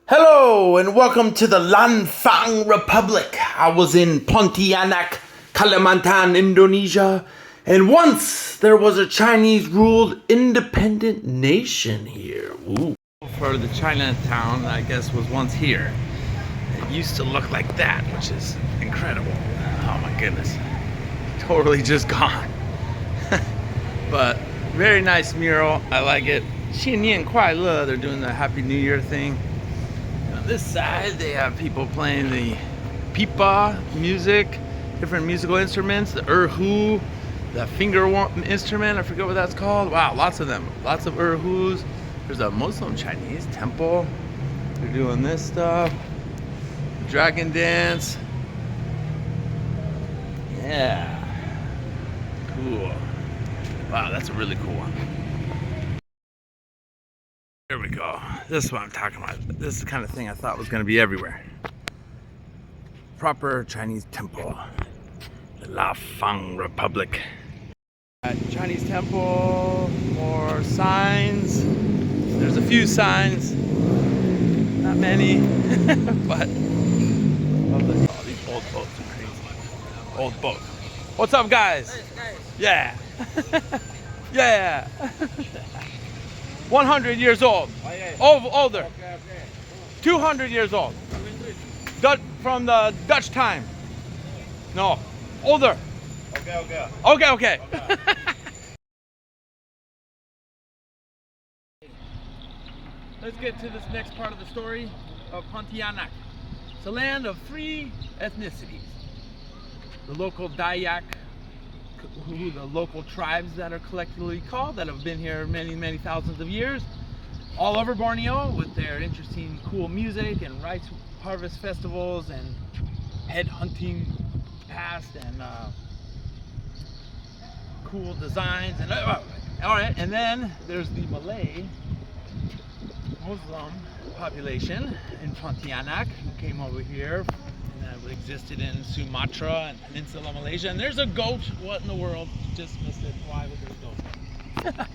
Hello and welcome to the Lanfang Republic. I was in Pontianak, Kalimantan, Indonesia, and once there was a Chinese-ruled independent nation here. Ooh. For the Chinatown, I guess, was once here. It used to look like that, which is incredible. Oh my goodness. Totally just gone. But very nice mural. I like it. 新年快乐, they're doing the Happy New Year thing. On this side, they have people playing the pipa music, different musical instruments, the erhu, the finger instrument, I forget what that's called. Wow, lots of them. Lots of erhus. There's a Muslim Chinese temple. They're doing this stuff. Dragon dance. Yeah. Cool. Wow, that's a really cool one. There we go. This is what I'm talking about. This is the kind of thing I thought was going to be everywhere. Proper Chinese temple. The Lanfang Republic. Chinese temple, more signs. There's a few signs. Not many. But oh, these old boats are crazy. Old boats. What's up, guys? Yeah. Yeah. 100 years old. Older. 200 years old. From the Dutch time. No. Older. Okay. Let's get to this next part of the story of Pontianak. It's a land of three ethnicities. The local Dayak, who the local tribes that are collectively called, that have been here many thousands of years, all over Borneo, with their interesting cool music and rice harvest festivals and head hunting past and cool designs and all right. And then there's the Malay Muslim population in Pontianak who came over here and existed in Sumatra and Peninsula Malaysia. And there's a goat. What in the world? Just missed it. Why was there a goat?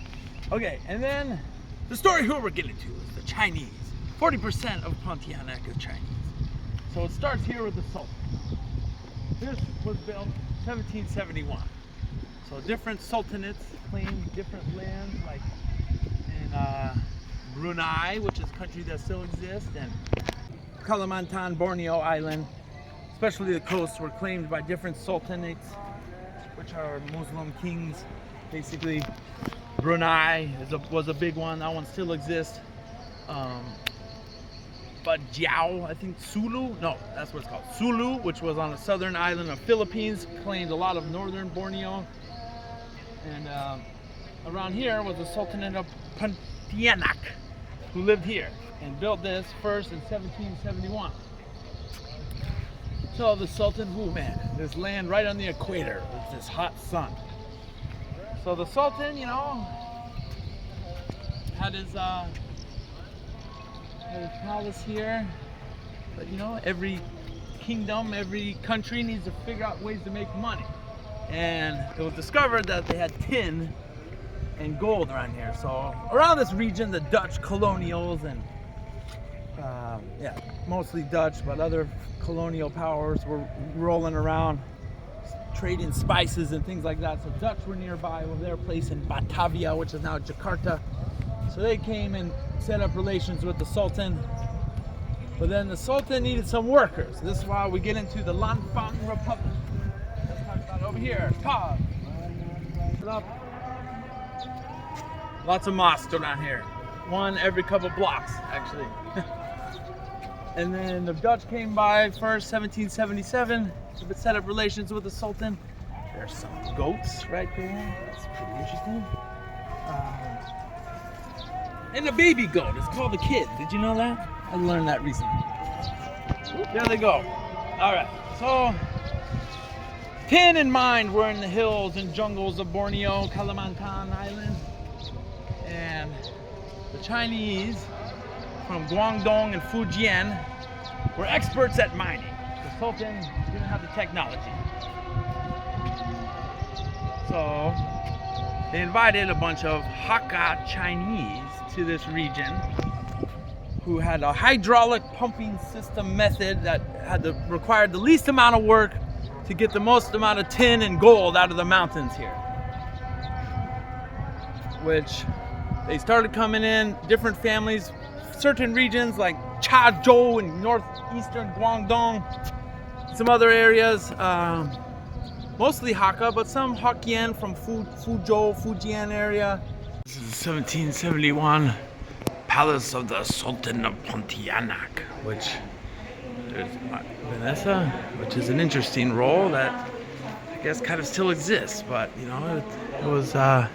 Okay, and then the story who we're getting to is the Chinese. 40% of Pontianak is Chinese. So it starts here with the Sultan. This was built 1771. So different sultanates claimed different lands, like in Brunei, which is a country that still exists, and Kalimantan, Borneo Island, especially the coasts, were claimed by different sultanates, which are Muslim kings. Basically, Brunei was a big one. That one still exists. But Jiao, I think Sulu, no, that's what it's called. Sulu, which was on the southern island of Philippines, claimed a lot of northern Borneo. And around here was the Sultanate of Pontianak, who lived here and built this first in 1771. So the Sultan, this land right on the equator with this hot sun. So the Sultan, had his palace here, but every kingdom, every country needs to figure out ways to make money. And it was discovered that they had tin and gold around here. So around this region, the Dutch colonials and mostly Dutch, but other colonial powers were rolling around trading spices and things like that. So Dutch were nearby with their place in Batavia, which is now Jakarta. So they came and set up relations with the Sultan. But then the Sultan needed some workers. This is why we get into the Lanfang Republic. Let's talk about over here. Pause. Lots of mosques around here. One every couple blocks, actually. And then the Dutch came by first, 1777, to set up relations with the Sultan. There's some goats right there. That's pretty interesting. And the baby goat is called the kid. Did you know that? I learned that recently. There they go. All right. So, tin in mind, we're in the hills and jungles of Borneo, Kalimantan Island. And the Chinese from Guangdong and Fujian were experts at mining. The Sultan didn't have the technology. So they invited a bunch of Hakka Chinese to this region who had a hydraulic pumping system method that required the least amount of work to get the most amount of tin and gold out of the mountains here. Which they started coming in, different families, certain regions like Chazhou in northeastern Guangdong, some other areas, mostly Hakka, but some Hokkien from Fuzhou, Fujian area. This is 1771 Palace of the Sultan of Pontianak, which there's Vanessa, which is an interesting role that I guess kind of still exists, but you know, it was the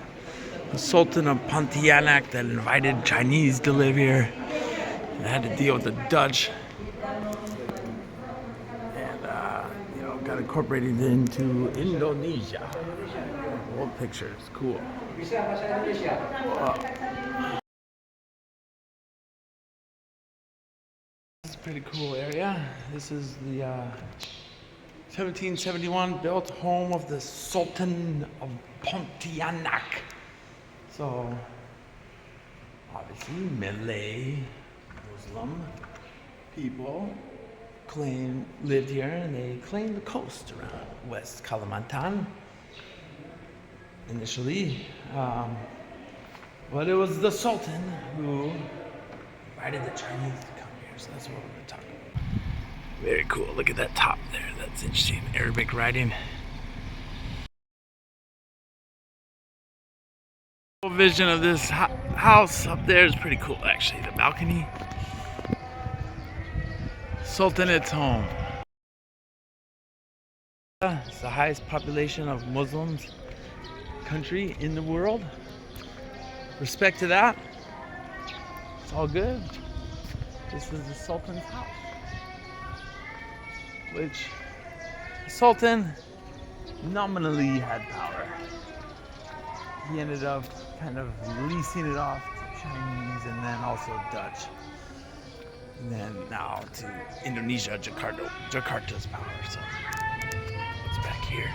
Sultan of Pontianak that invited Chinese to live here and had to deal with the Dutch, and you know, got incorporated into Indonesia. Old pictures, cool. This is a pretty cool area. This is the 1771 built home of the Sultan of Pontianak. So, obviously, Malay, Muslim people lived here, and they claimed the coast around West Kalimantan initially. But it was the Sultan who invited the Chinese to come here, so that's what we're going to talk about. Very cool. Look at that top there. That's interesting. Arabic writing. Vision of this house up there is pretty cool, actually. The balcony. Sultanate's home. It's the highest population of Muslims country in the world. Respect to that. It's all good. This is the Sultan's house, which the Sultan nominally had power. He ended up kind of leasing it off to Chinese and then also Dutch. And then now to Indonesia, Jakarta's power. So it's back here.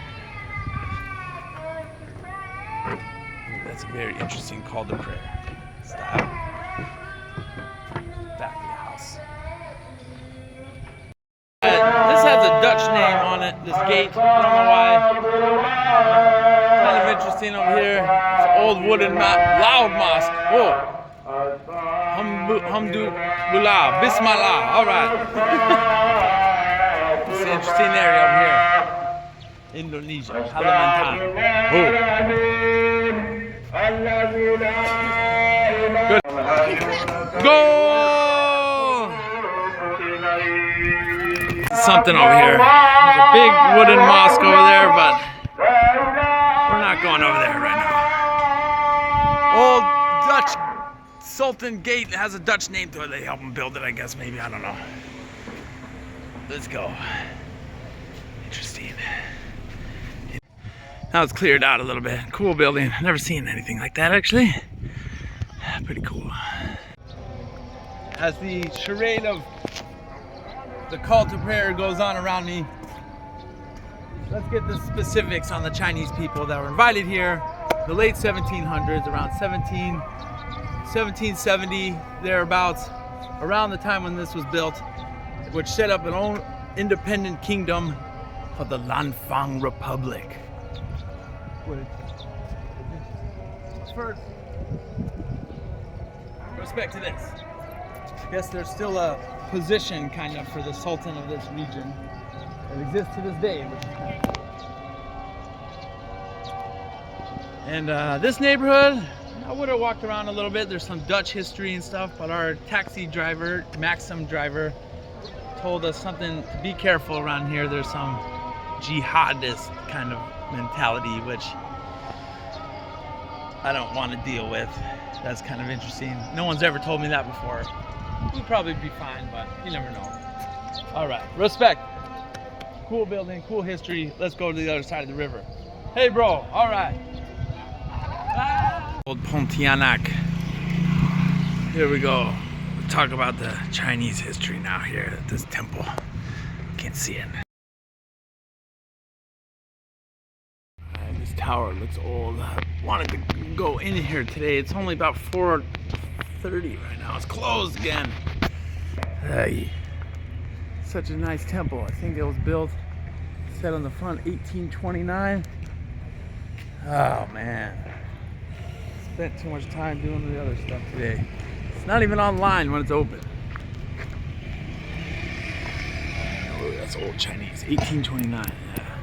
That's a very interesting call to prayer style. Back of the house. This has a Dutch name on it, this gate. I don't know why. Kind of interesting over here. It's an old wooden loud mosque. Whoa. Hamdulillah, Bismillah. Alright. It's an interesting area over here. Indonesia, Kalimantan. Good. Go! Something over here. There's a big wooden mosque over there, but we're not going over there right now. Old Dutch Sultan Gate has a Dutch name to it. They helped him build it, I guess, maybe. I don't know. Let's go. Interesting. Now it's cleared out a little bit. Cool building. Never seen anything like that, actually. Pretty cool. As the charade of the call to prayer goes on around me, let's get the specifics on the Chinese people that were invited here the late 1700s, around 1770, thereabouts, around the time when this was built, which set up an own independent kingdom called the Lanfang Republic. First, respect to this. I guess there's still a position kind of for the Sultan of this region that exists to this day. And this neighborhood, I would have walked around a little bit. There's some Dutch history and stuff, but our taxi driver, Maxim driver, told us something to be careful around here. There's some jihadist kind of mentality, which I don't want to deal with. That's kind of interesting. No one's ever told me that before. We'd probably be fine, but you never know. All right, respect. Cool building, cool history. Let's go to the other side of the river. Hey, bro. All right. Old Pontianak. Here we go. We'll talk about the Chinese history now here at this temple. Can't see it. This tower looks old. I wanted to go in here today. It's only about 12:30 right now. It's closed again. Hey, such a nice temple. I think it was built, said on the front, 1829. Oh man, spent too much time doing the other stuff today. It's not even online when it's open. Oh, that's old Chinese, 1829. Yeah.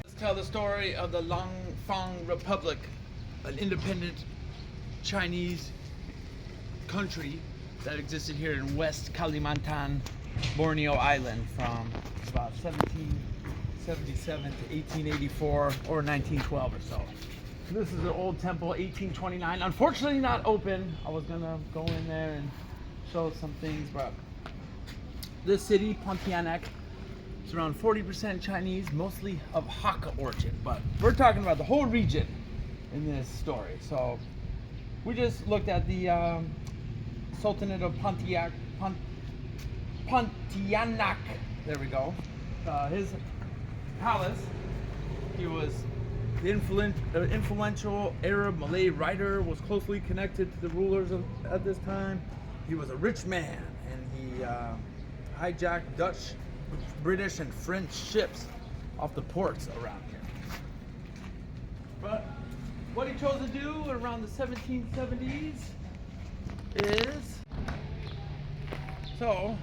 Let's tell the story of the Lanfang Republic, an independent Chinese country that existed here in West Kalimantan, Borneo Island from about 1777 to 1884 or 1912 or so. This is an old temple, 1829. Unfortunately not open. I was gonna go in there and show some things, but this city, Pontianak, is around 40% Chinese, mostly of Hakka origin. But we're talking about the whole region in this story. So we just looked at the Sultanate of Pontianak. There we go. His palace. He was the influential Arab Malay writer, was closely connected to the rulers at this time. He was a rich man, and he hijacked Dutch, British, and French ships off the ports around here. But what he chose to do around the 1770s is, so,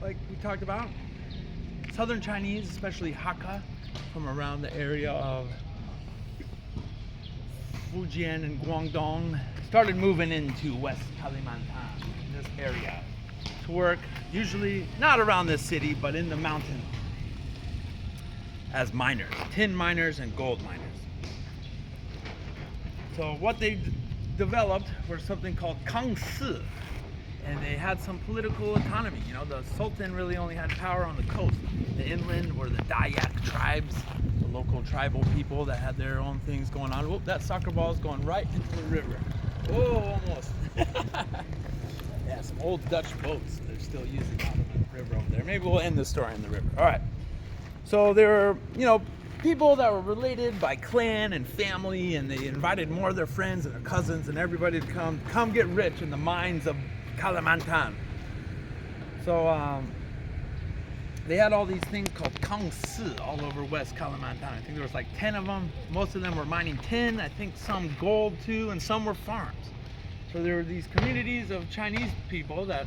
like we talked about, Southern Chinese, especially Hakka, from around the area of Fujian and Guangdong, started moving into West Kalimantan, this area, to work, usually not around this city, but in the mountain, as miners, tin miners and gold miners. So what they developed were something called Kangsi, and they had some political autonomy. You know, the Sultan really only had power on the coast. The inland were the Dayak tribes, the local tribal people that had their own things going on. Whoop, that soccer ball is going right into the river. Oh, almost. Yeah, some old Dutch boats they're still using out of the river over there. Maybe we'll end the story in the river. All right. So there were, you know, people that were related by clan and family, and they invited more of their friends and their cousins and everybody to come get rich in the mines of Kalimantan. So they had all these things called Kangsi all over West Kalimantan. I think there was like 10 of them. Most of them were mining tin, I think some gold too, and some were farms. So there were these communities of Chinese people that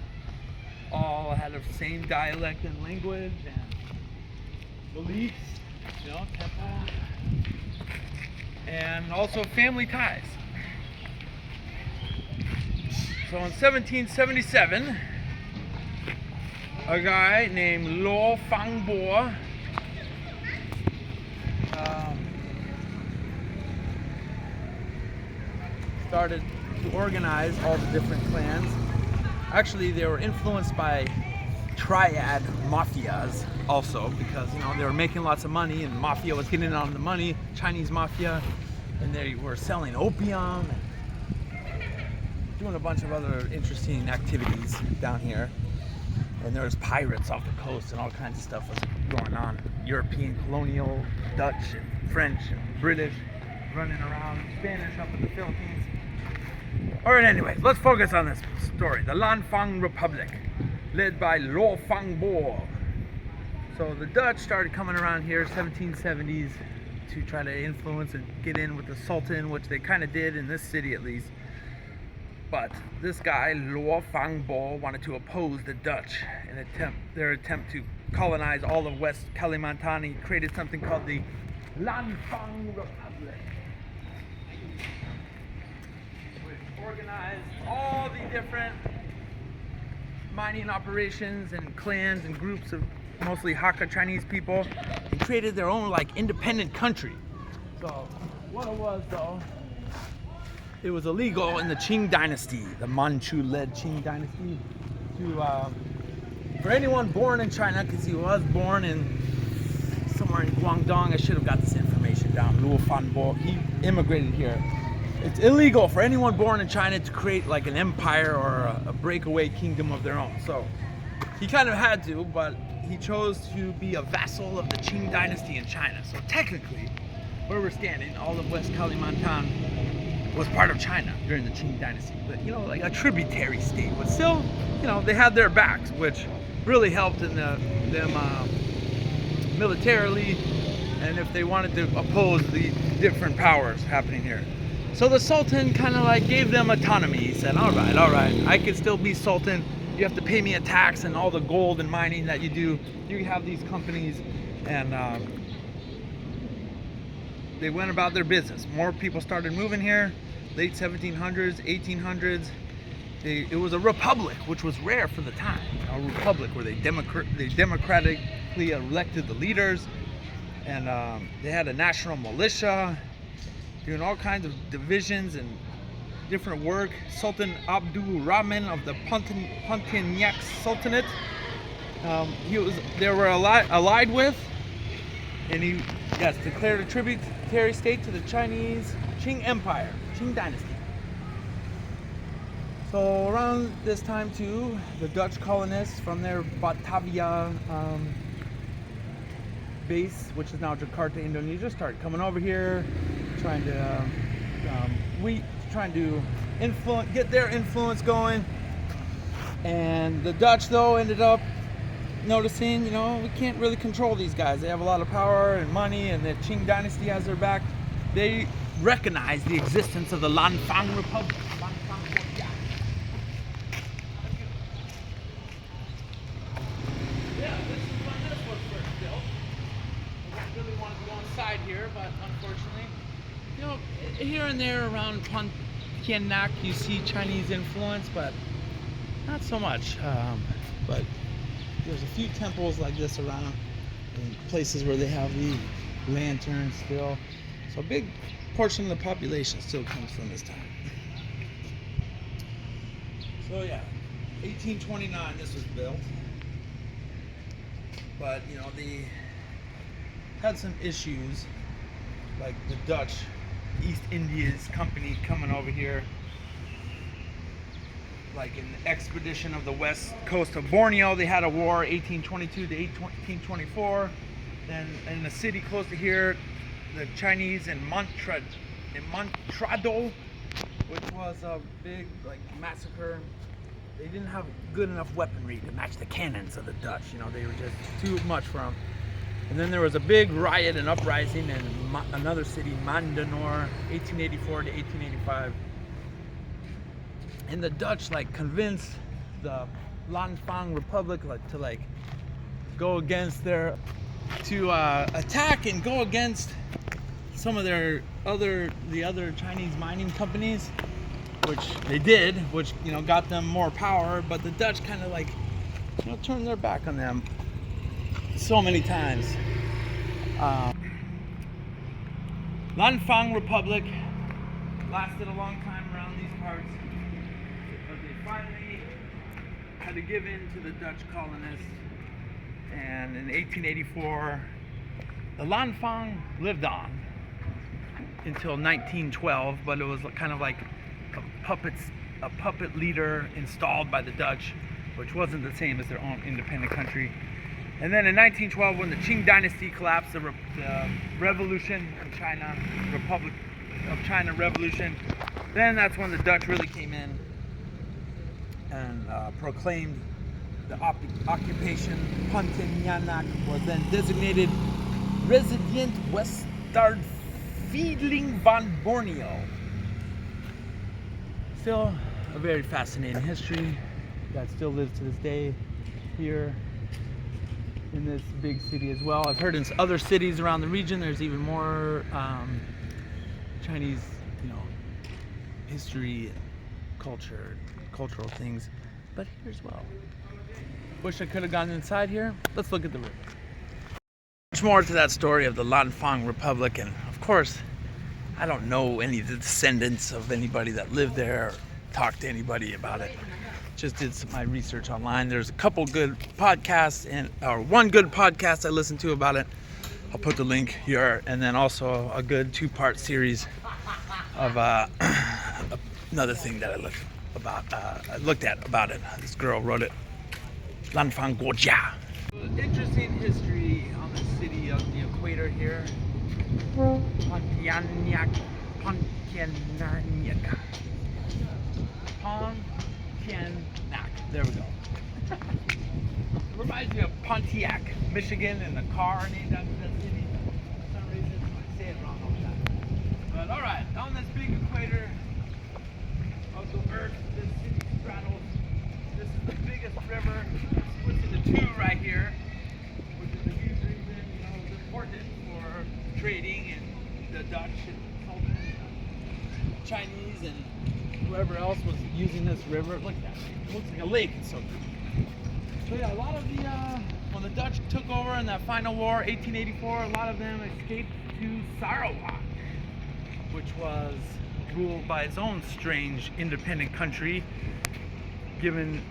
all had the same dialect and language and beliefs, you know, temple, and also family ties. So in 1777, a guy named Lanfang started to organize all the different clans. Actually, they were influenced by triad mafias also, because, you know, they were making lots of money and mafia was getting in on the money, Chinese mafia, and they were selling opium and doing a bunch of other interesting activities down here. And there was pirates off the coast and all kinds of stuff was going on. European, colonial, Dutch, and French, and British running around, Spanish up in the Philippines. All right, anyway, let's focus on this story. The Lanfang Republic, led by Lanfang. So the Dutch started coming around here 1770s to try to influence and get in with the Sultan, which they kind of did in this city at least. But this guy, Lanfang wanted to oppose the Dutch in their attempt to colonize all of West Kalimantan. He created something called the Lanfang Republic, which organized all the different mining operations and clans and groups of mostly Hakka Chinese people, and created their own like independent country. So what it was though, it was illegal in the Qing dynasty, the Manchu-led Qing dynasty, to for anyone born in China, because he was born in somewhere in Guangdong. I should have got this information down. Lanfang, he immigrated here. It's illegal for anyone born in China to create like an empire or a breakaway kingdom of their own. So he kind of had to, but he chose to be a vassal of the Qing dynasty in China. So technically, where we're standing, all of West Kalimantan was part of China during the Qing dynasty, but you know, like a tributary state, but still, you know, they had their backs, which really helped in them militarily, and if they wanted to oppose the different powers happening here. So the Sultan kind of like gave them autonomy. He said, all right, I can still be Sultan. You have to pay me a tax and all the gold and mining that you do. You have these companies, and they went about their business. More people started moving here, late 1700s, 1800s. It was a republic, which was rare for the time. A republic where they democratically elected the leaders, and they had a national militia, doing all kinds of divisions and different work. Sultan Abdul Rahman of the Pontianak Sultanate, they were allied with, and he declared a tributary state to the Chinese Qing Empire, Qing Dynasty. So around this time too, the Dutch colonists from their Batavia base, which is now Jakarta, Indonesia, started coming over here, trying to get their influence going. And the Dutch, though, ended up noticing, you know, we can't really control these guys. They have a lot of power and money, and the Qing dynasty has their back. They recognized the existence of the Lanfang Republic. Yeah, this is when this was first built. I really want to go inside here, but unfortunately, you know, here and there around Pontianak, you see Chinese influence, but not so much. But there's a few temples like this around, and places where they have the lanterns still. So a big portion of the population still comes from this time. So yeah, 1829 this was built. But you know, they had some issues, like the Dutch East Indies Company coming over here, like in the expedition of the west coast of Borneo. They had a war 1822 to 1824. Then in a city close to here, the Chinese in Montrado, which was a big like massacre. They didn't have good enough weaponry to match the cannons of the Dutch. You know, they were just too much for them. And then there was a big riot and uprising in another city, Mandanor, 1884 to 1885. And the Dutch like convinced the Lanfang Republic to go against their, to attack and go against some of the other Chinese mining companies, which they did, which, you know, got them more power. But the Dutch kind of turned their back on them so many times. Lanfang Republic lasted a long time around these parts, but they finally had to give in to the Dutch colonists. And in 1884, the Lanfang lived on until 1912, but it was kind of like a puppet leader installed by the Dutch, which wasn't the same as their own independent country. And then in 1912, when the Qing dynasty collapsed, the revolution in China, Republic of China revolution, then that's when the Dutch really came in and proclaimed the occupation. Pontianak was then designated Resident Westardfiedling van Borneo. Still a very fascinating history that still lives to this day here in this big city as well. I've heard in other cities around the region there's even more Chinese, you know, history and cultural things, but here as well. Wish I could have gone inside here. Let's look at the river. Much more to that story of the Lanfang Republic, and of course, I don't know any of the descendants of anybody that lived there or talked to anybody about it. Just did my research online. There's a couple good podcasts, or one good podcast I listened to about it. I'll put the link here, and then also a good 2-part series of another thing that I looked at about it. This girl wrote it, Lanfang Guojia. Interesting history on the city of the Equator here, Pontianak. Pontianak. Pontianak. There we go. Reminds me of Pontiac, Michigan, and the car named after that city. For some reason, I say it wrong all the time. But alright, on this big equator of the earth, this city straddles. This is the biggest river. It splits into two right here, which is a huge reason, you know, it's important for trading and the Dutch and Sultanate and Chinese and whoever else was using this river. Look at that. It looks like a lake. It's so cool. So yeah, a lot of the, when the Dutch took over in that final war, 1884, a lot of them escaped to Sarawak, which was ruled by its own strange independent country, given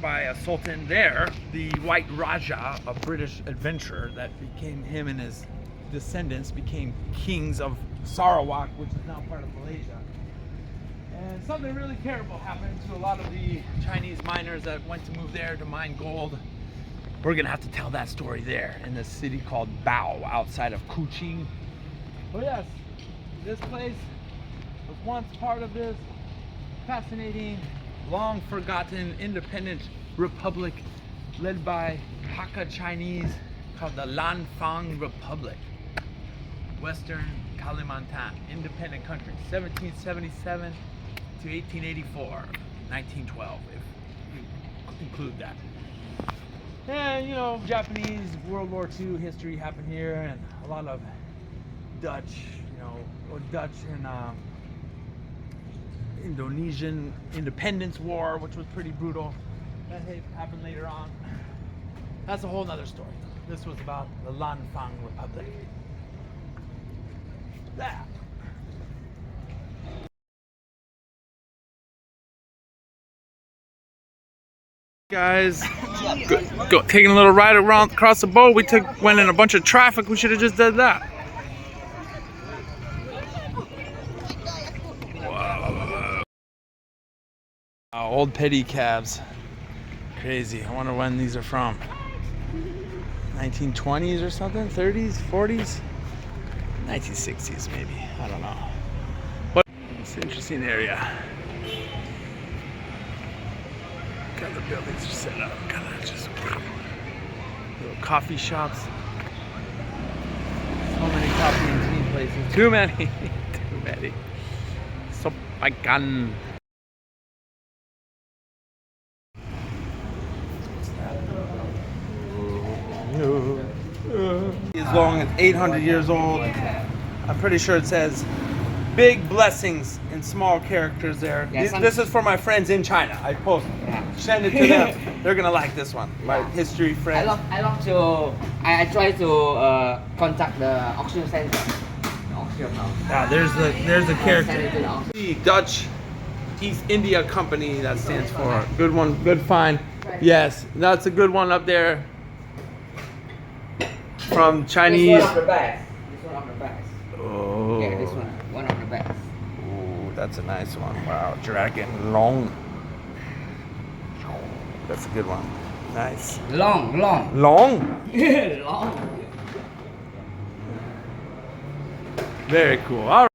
by a sultan there, the White Raja, a British adventurer that became, him and his descendants became kings of Sarawak, which is now part of Malaysia. And something really terrible happened to a lot of the Chinese miners that went to move there to mine gold. We're gonna have to tell that story there in this city called Bao, outside of Kuching. But yes, this place was once part of this fascinating, long forgotten independent republic led by Hakka Chinese called the Lanfang Republic. Western Kalimantan, independent country, 1777 to 1884, 1912, if you include that. And you know, Japanese World War II history happened here, and a lot of Dutch, you know, or Dutch and Indonesian independence war, which was pretty brutal. That happened later on. That's a whole nother story. This was about the Lanfang Republic. That. Guys, taking a little ride around across the boat. We went in a bunch of traffic. We should have just done that. Wow. Old pedicabs. Crazy. I wonder when these are from. 1920s or something? 30s? 40s? 1960s maybe. I don't know. But it's an interesting area. Kind of the buildings are set up, kind of just little coffee shops. So many coffee and tea places. Too many. Too many. So bacán. As long as 800 years old. I'm pretty sure it says big blessings in small characters there. Yeah, this is for my friends in China. I send it to them. They're gonna like this one. My history friends. I try to contact the auction center. The auction house. Ah, there's the character. Send it to the auction. The Dutch East India Company, that stands for. Good one, good find. Yes, that's a good one up there. From Chinese. This one of the best. This one of the best. Oh. Yeah, this one of the best. Ooh, that's a nice one. Wow, Dragon Long. That's a good one. Nice. Long. Long? Long. Very cool. All right.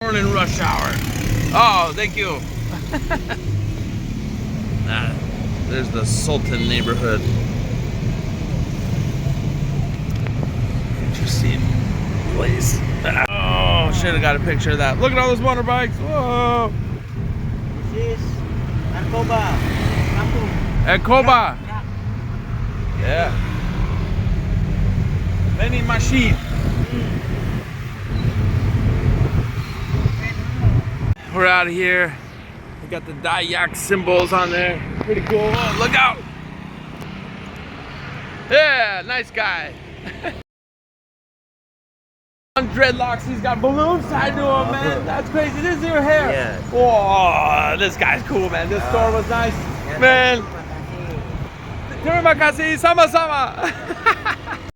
Morning rush hour. Oh, thank you. There's the Sultan neighborhood. Interesting place. Oh, should have got a picture of that. Look at all those motorbikes. Whoa. This is Narkoba. Ecoba. Yeah. Vending machine. We're out of here. We got the Dayak symbols on there. Pretty cool. Oh, look out. Yeah, nice guy. On dreadlocks, he's got balloons tied to him, man. That's crazy. This is your hair. Yeah. Whoa, this guy's cool, man. This store was nice. Man. Terima kasih, sama-sama.